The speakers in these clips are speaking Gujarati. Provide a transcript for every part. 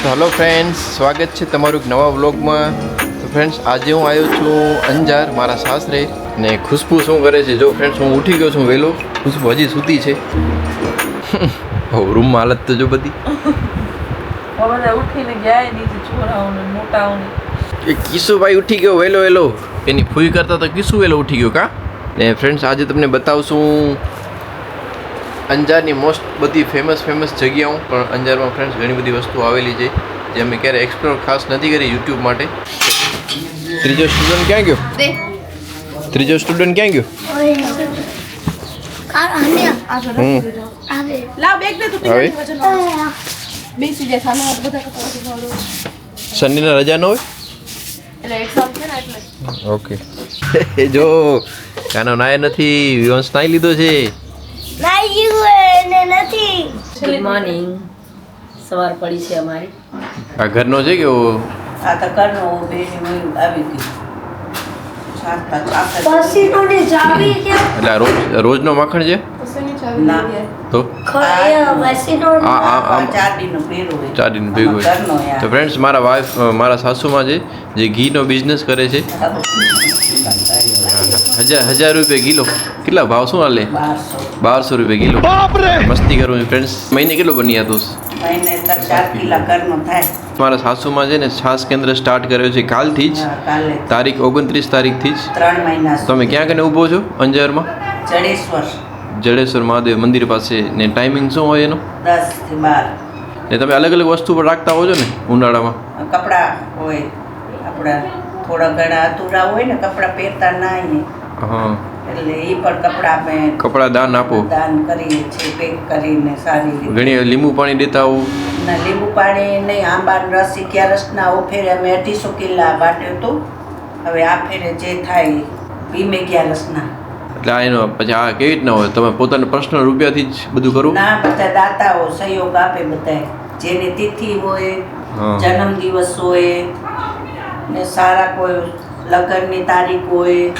તો હેલો ફ્રેન્ડ્સ, સ્વાગત છે તમારું એક નવા વ્લોગમાં. તો ફ્રેન્ડ્સ, આજે હું આવ્યો છું અંજાર મારા સાસરે. ને ખુશ્બુ શું કરે છે જો ફ્રેન્ડ્સ, હું ઉઠી ગયો છું વહેલો. ખુશ્બુ હજી સૂતી છે. રૂમમાં હાલત તો જો બધી ઉઠીને ગયા નીચે છોરાઓને મોટાઓને. એ કિશુભાઈ ઉઠી ગયો વહેલો. એની ફૂઈ કરતા તો કિશુ વહેલો ઉઠી ગયો કા. ને ફ્રેન્ડ્સ, આજે તમને બતાવશું અંજારની મોસ્ટ બધી ફેમસ જગ્યાઓ. પણ અંજારમાં ફ્રેન્ડ્સ ઘણી બધી વસ્તુ આવેલી છે જે અમે ક્યારે એક્સપ્લોર ખાસ નથી કરી યુટ્યુબ માટે. ત્રીજો સ્ટુડન્ટ ક્યાં ગયો? સન્ડીના રજા ન હોય ઓકે. જો કાનો નાય નથી, વિવંશ નાઈ લીધો છે. Good morning. સવાર પડી છે અમારી. આ ઘરનો છે કે આ તો ઘરનો બેની આવી ગઈ. એટલે રોજનો માખણ છે તો ચારડીનું ભેગું હોય. તો ફ્રેન્ડ્સ, મારા વાઈફ મારા સાસુમાં છે જે ઘીનો બિઝનેસ કરે છે. 1000 રૂપિયા કિલો. કેટલા ભાવ શું હાલે? 1200 રૂપિયા કિલો. મસ્તી કરું છું ફ્રેન્ડ્સ. મહિને કેટલો બની હતું? મારા સાસુમાં છે ને છાસ કેન્દ્ર સ્ટાર્ટ કર્યો છે કાલથી જ, તારીખ 29 તારીખથી જ. 3 મહિના. તમે ક્યાં કને ઊભો છો અંજારમાં? જડેશ્વર મહાદેવ મંદિર પાસે. ને ટાઈમિંગ શું હોય એનો? 10 થી 12. ને તમે અલગ અલગ વસ્તુ પર રાખતા હો છો ને ઉનાળામાં? કપડા હોય આપણા થોડા ઘણા અધૂરા હોય ને, કપડા પહેરતા ના ને, હા, એટલે એ પણ કપડા અમે કપડા દાન આપો. દાન કરીએ છીએ પેક કરીને સારી રીતે. ઘણી લીંબુ પાણી દેતા હો ના, લીંબુ પાણી નહીં, આંબાનો રસ 11 રસના ઓ ફેરે અમે 250 કિલા બાટ્યો હતો. હવે આ ફેરે જે થાય 11 રસના. એટલે આ એનો પછી આ કેવી રીતના હોય? તમે પોતાના પર્સનલ રૂપિયાથી જ બધું કરો? ના, બધા દાતાઓ સહયોગ આપે. બધા જેની તિથિ હોય, જન્મદિવસ હોય ને સારા કોઈ લગ્નની તારીખ હોય,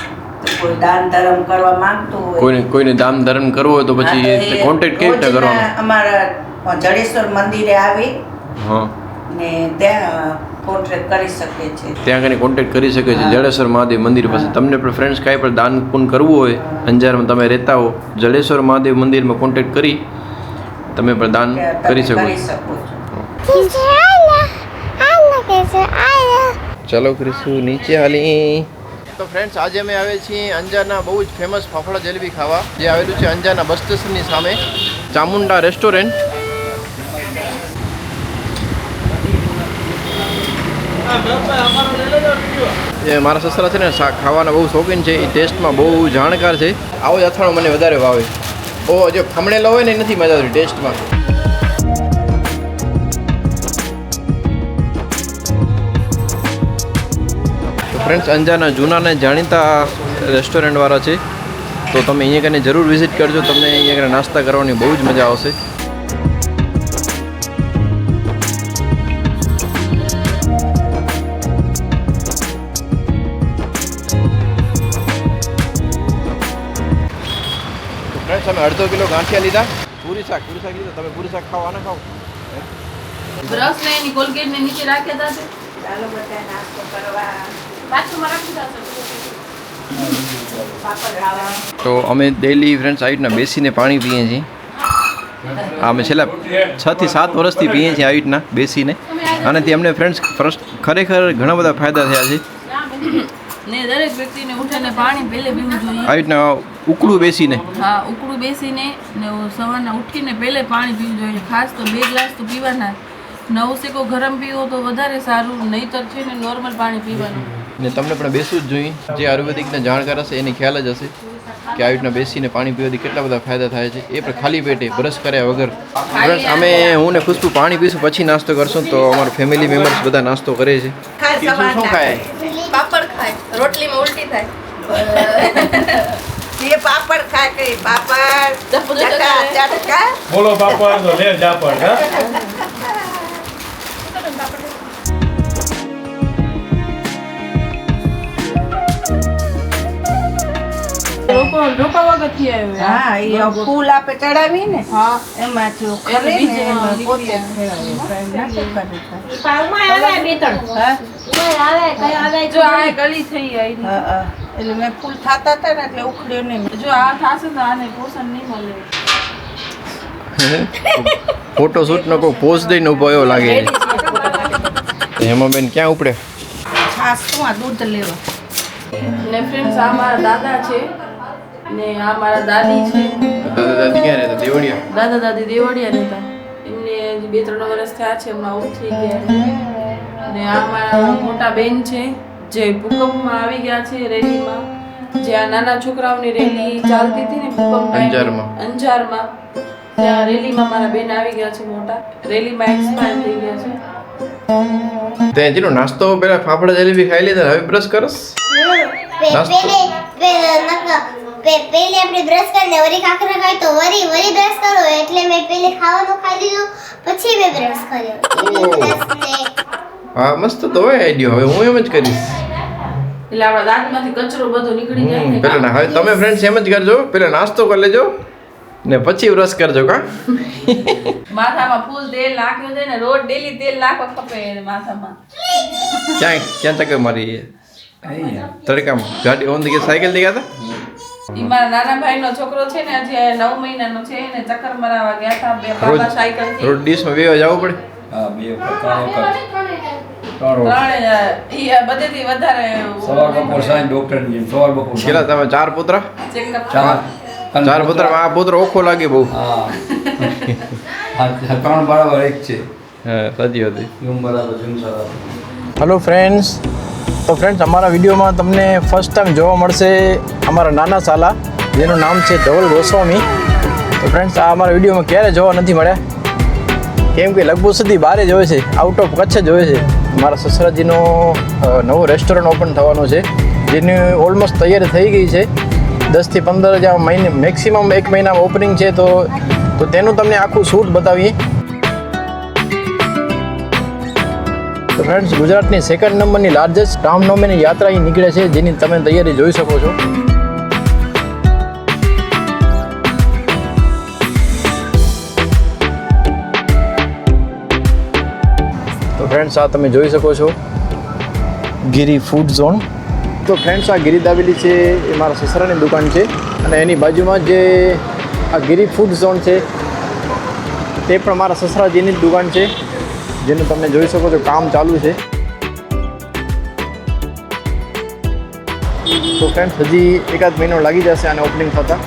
કોઈ દાન ધર્મ કરવા માંગતું હોય, કોઈને દાન ધર્મ કરવો હોય તો પછી કોન્ટેક્ટ કેવી રીતે કરવાનો? અમારા જડેશ્વર મંદિરે આવી હા ને ત્યાં કોન્ટેક્ટ કરી શકે છે. ત્યાં કને કોન્ટેક્ટ કરી શકે છે જડેશ્વર મહાદેવ મંદિર પાસે. તમને પણ ફ્રેન્ડ્સ કાંઈ પણ દાન પુણ્ય કરવું હોય, અંજારમાં તમે રહેતા હો, જડેશ્વર મહાદેવ મંદિરમાં કોન્ટેક્ટ કરી તમે પણ દાન કરી શકો છો. ચલો કરીશું નીચે હાલી. તો ફ્રેન્ડ્સ, આજે અમે આવે છીએ અંજારના બહુ જ ફેમસ ફાફડા જલેબી ખાવા, જે આવેલું છે અંજારના બસ સ્ટેશનની સામે, ચામુંડા રેસ્ટોરન્ટ. એ મારા સસરા છે ને ખાવાના બહુ શોખીન છે, એ ટેસ્ટમાં બહુ જાણકાર છે. આવો જ અથાણું મને વધારે ભાવે. ઓ જો ખમણેલો હોય ને એ નથી મજા આવતી ટેસ્ટમાં. ફ્રેન્ડ્સ, અંજારના જૂનાને જાણીતા રેસ્ટોરન્ટવાળા છે, તો તમે અહીંયા કને જરૂર વિઝિટ કરજો. તમને અહીંયા કને નાસ્તા કરવાની બહુ જ મજા આવશે. ફ્રેન્ડ્સ, અમે 1/2 કિલો ગાંઠિયા લીધા. પૂરી શાક લીધા. તમે પૂરી શાક ખાવા ના ખાવ? બ્રશ ને એની કોલગેટ ને નીચે રાખ્યા હતા. ચાલો બધા નાસ્તો કરવા. તો અમે ડેલી ફ્રેન્ડ્સ આવી રીતના બેસીને પાણી પીએ છીએ. અમે છેલ્લા 6 થી 7 વર્ષથી પીએ છીએ આવી રીતના બેસીને. આનાથી અમને ફ્રેન્ડ્સ ખરેખર ઘણા બધા ફાયદા થયા છે. ને દરેક વ્યક્તિને ઉઠીને પાણી પહેલે પીવું જોઈએ. આવી રીતના ઉકળું બેસીને. હા, ઉકળું બેસીને ને સવારના ઉઠીને પહેલે પાણી પીવું જોઈએ. ખાસ તો 2 ગ્લાસ તો પીવાના. નવસેકો ગરમ પીવો તો વધારે સારું, નહીંતર છે ને નોર્મલ પાણી પીવાનું. ને તમને પણ બેસવું જ જોઈએ. જે આયુર્વેદિકના જાણકાર હશે એને ખ્યાલ જ હશે કે આવી રીતના બેસીને પાણી પીવાથી કેટલા બધા ફાયદા થાય છે, એ પણ ખાલી પેટે બ્રશ કર્યા વગર. ફ્રેન્ડ્સ, હું ને ખુશ્બુ પાણી પીશું પછી નાસ્તો કરશું. તો અમારા ફેમિલી મેમ્બર્સ બધા નાસ્તો કરે છે. શું ખાય? પાપડ ખાય, રોટલીમાં ઉલટી થાય. ये पापड़ खा के पापड़ चटका बोलो पापड़ तो ले जा पड़ हाँ લોકો રોપા વગરથી આવ્યો. હા એ ફૂલ આપે ચડાવી ને હા. એમાંથી એટલે ખરે ને બીજે એમાં નીકળી પોતે આવે. ફેરવે. જો આ ગલી થઈ આવી. હા. એટલે મેં ફૂલ થતા હતા ને એટલે ઉખડ્યો નહીં. જો આ થાશે તો આને પોષણ નહીં મળે. ફોટોશૂટ નો કોઈ પોઝ દઈને ઉભો એવો લાગે છે હેમાબેન ક્યાં ઉપડે છાસ શું આ દૂધ લેવા. ને ફ્રેન્ડ્સ આ મારા દાદા છે ને આ મારા દાદી છે. દાદા દાદી ક્યાં રહેતા દેવડિયા દાદા દાદી દેવડિયા રહેતા. એમને હજી 2-3 વર્ષ થયા છે, હમણાં આઉટ થઈ ગયા. ને આ મારા મોટા બેન છે જે ભૂકંપમાં આવી ગયા છે રેલીમાં. જે આ નાના છોકરાઓની રેલી ચાલતી હતી ને ભૂકંપ અંજારમાં ત્યાં રેલીમાં મારા બેન આવી ગયા છે મોટા. રેલીમાં એક્સપાયર થઈ ગયા છે. તે જેનો નાસ્તો પેલા ફાફડા જલેબી ખાઈ લીધા હવે બ્રશ કરસ નાસ્તો પહેલે આપણે બ્રશ કરીને વરી કાકરા ખાય તો વરી બ્રશ કરો એટલે મેં પહેલે ખાવાનું ખાઈ લીધું પછી મેં બ્રશ કર્યો. હા મસ્ત તો હોય આઈડિયો હવે હું એમ જ કરીશ એટલે આપણા દાંતમાંથી કચરો બધો નીકળી જાય ને. પેલા હવે તમે ફ્રેન્ડ્સ એમ જ કરજો પેલા નાસ્તો કરી લેજો ને પછી બ્રશ કરજો કા માથામાં ફૂલ તેલ નાખ્યું છે ને રોજ ડેલી તેલ નાખવા ખપે માથામાં. ક્યાં તકે મારી તડકામાં ગાડી ઓન દી સાયકલ થી ગયા ઈ મારા નાના ભાઈનો છોકરો છે ને હજી 9 મહિનાનો છે એને ચક્કર મરાવા ગયા હતા બે હતા બાબા સાયકલ થી. રોડ ડીશમાં વેવા જવું પડે હા, 2 ત્રણ ઈ બધેથી વધારે સવાર બપોર સાંજ ડોક્ટરની જેમ સવાર બપોર કેટલા તમે 4 પુત્ર ચેકઅપ 4 પુત્ર આ પુત્ર ઓખો લાગે બહુ હા આ 3 બરાબર એક છે હા સાચી હતી યુમ બરાબર જુમ બરાબર. હેલો ફ્રેન્ડ્સ તો ફ્રેન્ડ્સ અમારા વિડીયોમાં તમને ફર્સ્ટ ટાઈમ જોવા મળશે અમારા નાના સાલા જેનું નામ છે ધવલ ગોસ્વામી. તો ફ્રેન્ડ્સ આ અમારા વિડીયોમાં ક્યારે જોવા નથી મળ્યા કેમ કે લગભગ સુધી બહાર જ હોય છે આઉટ ઓફ કચ્છ જ હોય છે. મારા સસરાજીનો નવો રેસ્ટોરન્ટ ઓપન થવાનો છે જેની ઓલમોસ્ટ તૈયારી થઈ ગઈ છે 10 થી 15 જ્યાં મહિને મેક્સિમમ 1 મહિનામાં ઓપનિંગ છે તો તેનું તમને આખું શૂટ બતાવીએ. તો ફ્રેન્ડ્સ ગુજરાતની 2nd નંબરની લાર્જેસ્ટ રામનવમીની યાત્રા અહીં નીકળે છે જેની તમે તૈયારી જોઈ શકો છો. તો ફ્રેન્ડ્સ આ તમે જોઈ શકો છો ગિરી ફૂડ ઝોન. તો ફ્રેન્ડ્સ આ ગિરી દાબેલી છે એ મારા સસરાની દુકાન છે અને એની બાજુમાં જે આ ગિરી ફૂડ ઝોન છે તે પણ મારા સસરાજીની જ દુકાન છે જેનું તમે જોઈ શકો છો કામ ચાલુ છે. તો ફ્રેન્ડ્સ હજી 1-8 મહિનો લાગી જશે આને ઓપનિંગ થતાં.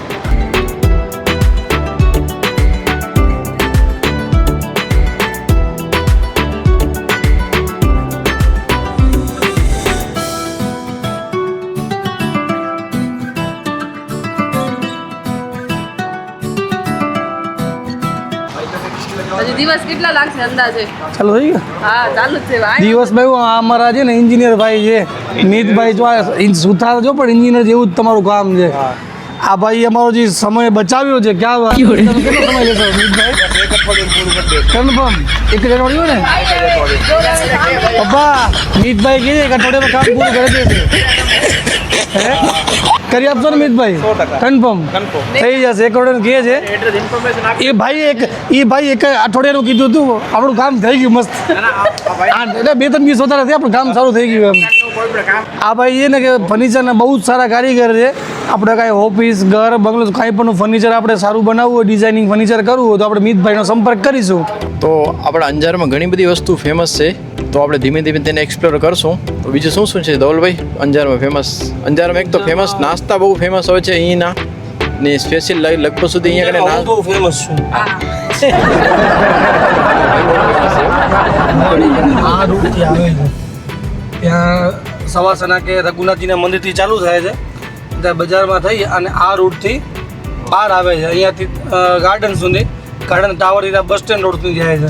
હજી દિવસ કેટલા લાગશે અંદાજે? ચાલુ થઈ ગયું હા ચાલુ જ છે ભાઈ. દિવસ ભાઈ આ અમારા છે ને એન્જિનિયર ભાઈ છે મિતભાઈ જો આ સુથાર જો પણ એન્જિનિયર જેવું જ તમારું કામ છે. આ ભાઈ અમારો જે સમય બચાવ્યો છે ક્યાં કેટલો સમય લેશો મિતભાઈ? કન્ફર્મ એક જ અઠવાડિયું ને પપ્પા મિતભાઈ કહે છે કે અઠવાડિયામાં કામ પૂરું કરી દેશે. હે કરી આપશો ને મિતભાઈ? કન્ફર્મ થઈ જશે. એક અઠવાડિયાનું કહે છે એ ભાઈ એક અઠવાડિયાનું કીધું હતું આપણું કામ થઈ ગયું મસ્ત. એટલે 2-3 દિવસ વધારે થયા આપણું કામ સારું થઈ ગયું એમ. આ ભાઈ એ ને કે ફર્નિચરના બહુ જ સારા કારીગર છે. આપણે કાંઈ ઓફિસ ઘર બંગલો કાંઈ પણ ફર્નિચર આપણે સારું બનાવવું હોય ડિઝાઇનિંગ ફર્નિચર કરવું હોય તો આપણે મિતભાઈનો સંપર્ક કરીશું. તો આપણા અંજારમાં ઘણી બધી વસ્તુ ફેમસ છે તો આપણે ધીમે ધીમે તેને એક્સપ્લોર કરશું. તો બીજું શું શું છે ધવલભાઈ અંજારમાં ફેમસ? અંજારમાં એક તો ફેમસ નાસ્તા બહુ ફેમસ હોય છે અહીંના ને સ્પેશિયલ લગભગ સુધી અહીંયા કને બહુ ફેમસ છું આ રૂટથી આવે છે ત્યાં સવાસના કે રઘુનાથજીના મંદિરથી ચાલુ થાય છે ત્યાં બજારમાં થઈ અને આ રૂટથી બહાર આવે છે અહીંયાથી ગાર્ડન સુધી ગાર્ડન ટાવરથી ત્યાં બસ સ્ટેન્ડ રોડથી જાય છે.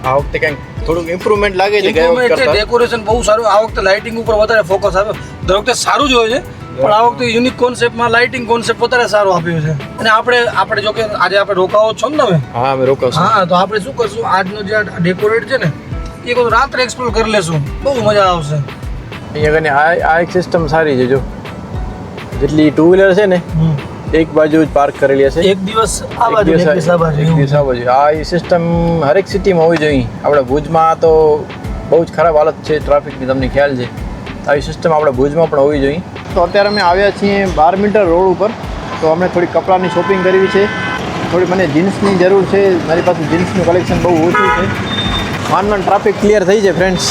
આ વખતે કંઈક થોડુંક ઇમ્પ્રુવમેન્ટ લાગે છે ગયા વખતે કરતાં. ડેકોરેશન બહુ સારું આ વખતે લાઇટિંગ ઉપર વધારે ફોકસ આવ્યો. દર વખતે સારું જ હોય છે પણ આ વખતે યુનિક કોન્સેપ્ટમાં લાઇટિંગ કોન્સેપ્ટ વધારે સારું આપ્યું છે. અને આપણે જો કે આજે આપણે રોકાવો છો ને તમે હા અમે રોકાવશું. હા તો આપણે શું કરશું આજનો જે ડેકોરેટ છે ને એ બધું રાત્રે એક્સપ્લોર કરી લેશું બહુ મજા આવશે. અહીંયા કને આ એક સિસ્ટમ સારી છે જો જેટલી ટુ વ્હીલર છે ને એક બાજુ જ પાર્ક કરેલી હશે. એક દિવસ આ બાજુ એક દિવસ આ બાજુ એક દિવસ આ બાજુ. આ એ સિસ્ટમ હરેક સિટીમાં હોવી જોઈએ. આપણે ભુજમાં તો બહુ જ ખરાબ હાલત છે ટ્રાફિકની, તમને ખ્યાલ છે. આવી સિસ્ટમ આપણે ભુજમાં પણ હોવી જોઈએ. તો અત્યારે અમે આવ્યા છીએ 12 મીટર રોડ ઉપર. તો અમને થોડી કપડાની શોપિંગ કરવી છે. થોડી મને જીન્સની જરૂર છે. મારી પાસે જીન્સનું કલેક્શન બહુ ઓછું છે. માંડ ટ્રાફિક ક્લિયર થઈ જાય ફ્રેન્ડ્સ.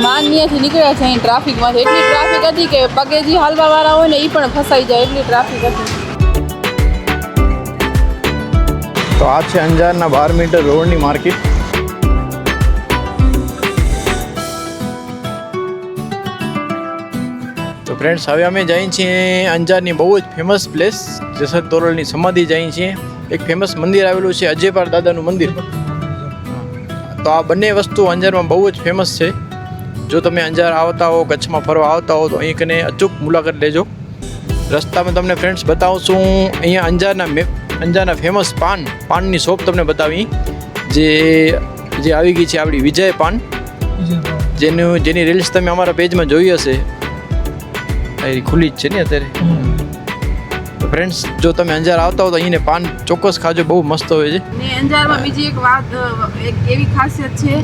માન્યથી નીકળ્યા છે અહીં ટ્રાફિકમાંથી. એટલી ટ્રાફિક હતી કે પગેજી હાલવાવાળા હોય ને એ પણ ફસાઈ જાય એટલી ટ્રાફિક હતી. તો આ છે અંજારના 12 મીટર રોડની માર્કેટ. તો ફ્રેન્ડ્સ હવે અમે જઈએ છીએ અંજારની બહુ જ ફેમસ પ્લેસ જેસલ તોરલની સમાધિ જઈએ છીએ. એક ફેમસ મંદિર આવેલું છે અજયપાળ દાદાનું મંદિર. તો આ બંને વસ્તુ અંજારમાં બહુ જ ફેમસ છે. જો તમે અંજાર આવતા હો, કચ્છમાં ફરવા આવતા હો તો અહીં કને અચૂક મુલાકાત લેજો. રસ્તામાં તમને ફ્રેન્ડ્સ બતાવું છું અહીંયા અંજારના ફેમસ પાનની શોપ તમને બતાવી જે આવી ગઈ છે આપણી વિજય પાન, જેની રીલ્સ તમે અમારા પેજમાં જોઈ હશે. એ ખુલ્લી જ છે ને અત્યારે. તો ફ્રેન્ડ્સ જો તમે અંજાર આવતા હો તો અહીંને પાન ચોક્કસ ખાજો, બહુ મસ્ત હોય છે. ને અંજારમાં બીજી એક વાત, એક એવી ખાસિયત છે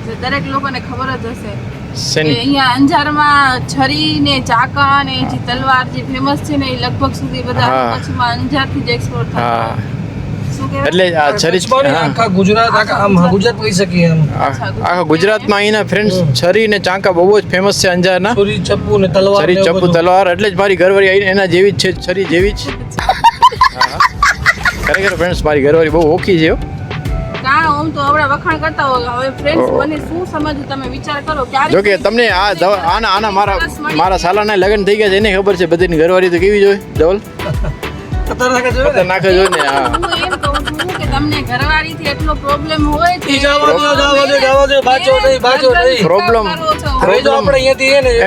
જે દરેક લોકોને ખબર જ હશે કે અહીંયા અંજારમાં છરી ને ચાકા ને જે તલવાર જે ફેમસ છે ને એ લગભગ સુધી બધા કચ્છમાં અંજારથી જ એક્સપ્લોર થાય. શું કહેવાય? એટલે આ છરી આખા ગુજરાત ગુજરાત કહી શકીએ એમ. આખા ગુજરાતમાં અહીંના ફ્રેન્ડ્સ છરી ને ચાંકા બહુ જ ફેમસ છે અંજારના. છરી ચપ્પુ ને તલવાર, છરી ચપ્પુ તલવાર એટલે જ મારી ઘરવાળી આવીને એના જેવી જ છે, છરી જેવી જ. ખરેખર ફ્રેન્ડ્સ મારી ઘરવાળી બહુ ઓખી છે. કાં ઓમ તો આપણે વખાણ કરતા હોય. હવે ફ્રેન્ડ્સ મને શું સમજવું તમે વિચાર કરો. ક્યારે જો કે તમને આના મારા સાલાના લગ્ન થઈ ગયા છે એને ખબર છે. બધીની ઘરવાળી તો કેવી જોઈએ ધવલ? ખતરનાક જ હોય ને. હા, હું એમ કહું છું કે તમને ઘરવાળીથી એટલો પ્રોબ્લેમ હોય છે.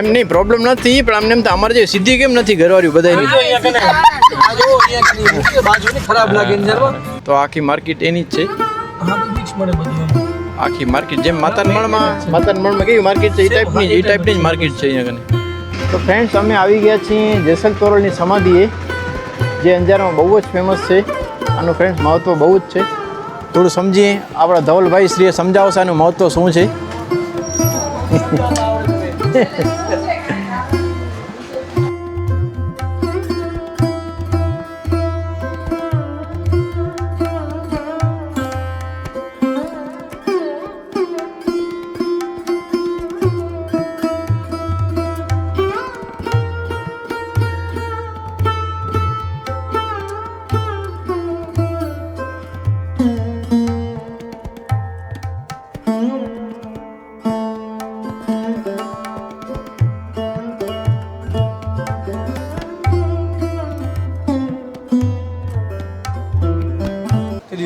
એમ નહીં, પ્રોબ્લેમ નથી, પણ અમને એમ તો અમારે જે સીધી કેમ નથી ઘરવાળી બધાની. ખરાબ લાગે. તો આખી માર્કેટ એની જ છે. આખી માર્કેટ જેમ માતાનમણમાં કેવી માર્કેટ છે એ ટાઈપની જ માર્કેટ છે અહીંયા કને. તો ફ્રેન્ડ્સ અમે આવી ગયા છીએ જેસલ તોરલની સમાધિએ, જે અંજારમાં બહુ જ ફેમસ છે. આનું ફ્રેન્ડ્સ મહત્ત્વ બહુ જ છે. થોડું સમજીએ. આપણા ધવલભાઈ શ્રીએ સમજાવશે આનું મહત્ત્વ શું છે.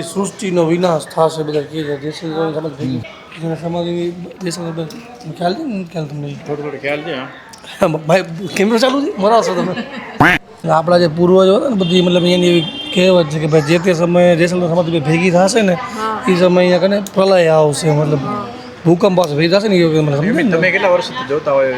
સૃષ્ટિનો વિનાશ થશે બધા કહે છે. જેસલ સમાધિ ભેગી સમાધિ જેસલ ખ્યાલ છે ને? ખ્યાલ તમને થોડું ખ્યાલ છે. ભાઈ કેમેરો ચાલુ છે મરાશો તમે. આપણા જે પૂર્વજો હતા ને બધી મતલબ એની એવી કહેવત છે કે ભાઈ જે તે સમયે જેસલ સમાધિ ભેગી થશે ને એ સમયે અહીંયા કને પ્રલય આવશે, મતલબ ભૂકંપ પાસે ભેગી થશે ને એ મતલબ. તમે કેટલા વર્ષથી જોતા હોય?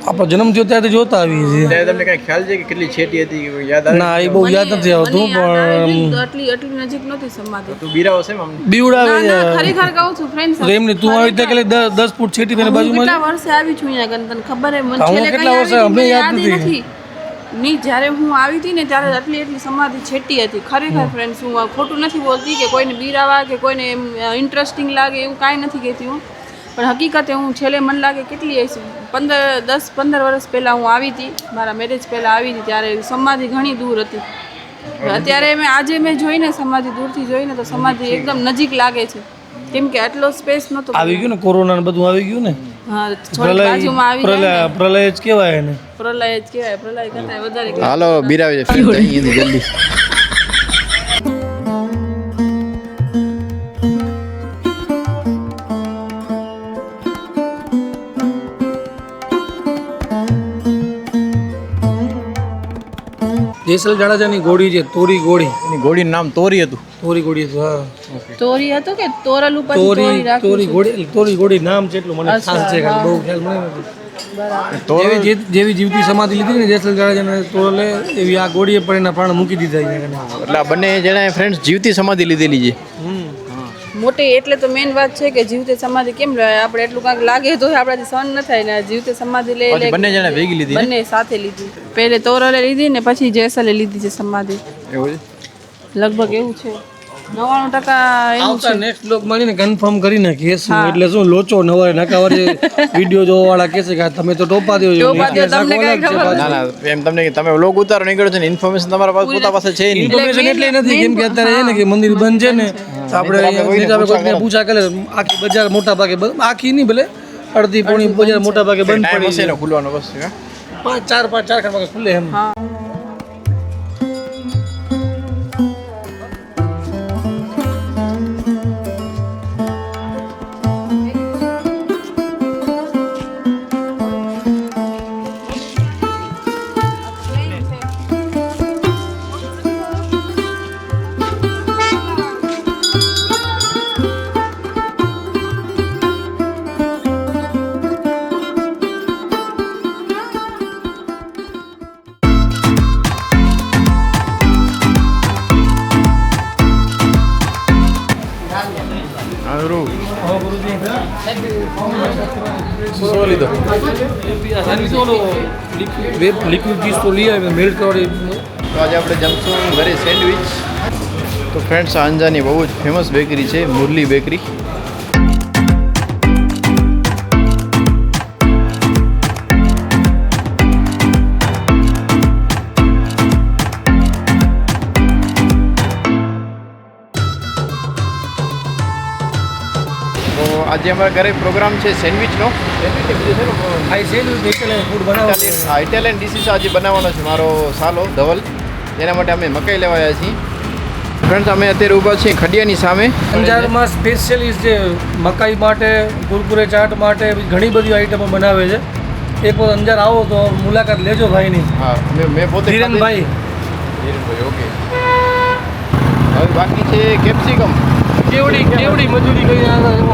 આપણો જન્મ થયો ત્યારથી જોતા આવીએ છીએ. ત્યારે તમને કઈ ખ્યાલ છે કે કેટલી છેટી હતી કે યાદ આવે? ના, એ બહુ યાદ નથી આવતું, પણ એટલી નજીક નહોતી સમાધિ. તું બીરાવો છે એમ? બીવડાવે છે. ખરેખર કહું છું ફ્રેન્ડ્સ. એમની તું આવી ત્યાં કેટલી 10 ફૂટ છેટી થઈને બાજુમાં કેટલા વર્ષે આવી છું અહીંયા કને તને ખબર હે? મને હું છેલ્લે કેટલા વર્ષે અમને યાદ નથી. નહીં, જ્યારે હું આવી હતી ને ત્યારે એટલી સમાધિ છેટી હતી. ખરેખર ફ્રેન્ડ્સ, હું ખોટું નથી બોલતી કે કોઈને બીરાવા કે કોઈને એમ ઇન્ટરેસ્ટિંગ લાગે એવું કાંઈ નથી કહેતી હું. પણ હકીકતે હું છેલ્લે મને લાગે કેટલી 10-15 વર્ષ પહેલાં હું આવી હતી, મારા મેરેજ પહેલાં આવી હતી, ત્યારે સમાધિ ઘણી દૂર હતી. અત્યારે આજે મેં જોઈને સમાધિ દૂરથી જોઈને તો સમાધિ એકદમ નજીક લાગે છે, કેમ કે આટલો સ્પેસ નહોતો. આવી ગયું ને કોરોના ને બધું આવી ગયું ને. હા, બાજુમાં આવી જાય ને. પ્રલય જ કહેવાય ને. પ્રલય જ કહેવાય. પ્રલય કરતા વધારે. હાલો બીરાવે છે જલ્દી. જેસલ જાડેજાની ઘોડી છે, તોરી ઘોડી. એની ઘોડીનું નામ તોરી હતું. તોરી ઘોડી હતું. હા, તોરી હતું કે તોરલ ઉપર તોરી ઘોડી નામ છે એટલું મને ખ્યાલ છે, બહુ ખ્યાલ મને નથી. જેવી જીવતી સમાધિ લીધી ને જેસલ જાડેજાને તોરલે એવી આ ગોળીએ પણ એના પ્રાણ મૂકી દીધા અહીંયા કને. એટલે આ બંને જણાએ ફ્રેન્ડ્સ જીવતી સમાધિ લીધેલી છે. મોટી એટલે તો મેઇન વાત છે કે જીવતે સમાધિ કેમ લેવાય? આપણે એટલું કાંઈક લાગે તો આપણાથી સહન ન થાય ને જીવતે સમાધિ લઈ પછી બંને જણા ભેગી લીધી ને? બંને સાથે લીધી. પહેલે તોરલે લીધી ને પછી જેસલે લીધી છે સમાધિ. એવું છે લગભગ એવું છે 99% એવું આવતા છે. નેક્સ્ટ બ્લોગ મળીને કન્ફર્મ કરીને કહેશું. એટલે શું લોચો નવા નકાવાર વિડીયો જોવા વાળા કહે છે કે તમને તો ટોપા દો ટોપા દ્યો, તમને કાંઈ ખબર ના ના એમ તમને તમે વ્લોગ ઉતારો નીકળો છો ને ઇન્ફોર્મેશન તમારા પાસે પોતા પાસે છે નહીં. ઇન્ફોર્મેશન એટલે નથી કેમ કે અત્યારે છે ને કે મંદિર બંધ છે ને તો આપણે કોઈને પૂછા કરે આખી બજાર મોટા ભાગે આખી નહીં ભલે અડધી પોણી બજાર મોટા ભાગે બંધ ટાઈમ પડી હશે છે. ને ખુલવાનો બસ છે. 4 વાગે ખુલે એમ. શું લીધો? લિક્વિડ ચીઝ તો લઈ આવે મેલ્ટ કરવાની. તો આજે આપણે જમશું ઘરે સેન્ડવિચ. તો ફ્રેન્ડ્સ આ અંજારની બહુ જ ફેમસ બેકરી છે મુરલી બેકરી. તો આજે અમારા ઘરે પ્રોગ્રામ છે સેન્ડવિચનો. આ સેન્ડવિચ ઇટાલિયન ફૂડ બનાવવાનું છે. ઇટાલિયન ડિશિસ આજે બનાવવાનો છે મારો સાલો ધવલ. એના માટે અમે મકાઈ લેવા આવ્યા છીએ. ફ્રેન્ડ્સ અમે અત્યારે ઊભા છીએ ખડિયાની સામે. અંજારમાં સ્પેશિયલિસ્ટ જે મકાઈ માટે કુરકુરે ચાટ માટે ઘણી બધી આઈટમો બનાવે છે. એક વખત અંજાર આવો તો મુલાકાત લેજો ભાઈની. હા મેં પોતે ધીરેનભાઈ ઓકે. હવે બાકી છે કેપ્સિકમ. કેવડી મજૂરી કરી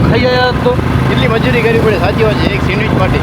ખાઈ આવ્યા તો કેટલી મજૂરી કરવી પડે સાચી વાત છે એક સેન્ડવિચ માટે.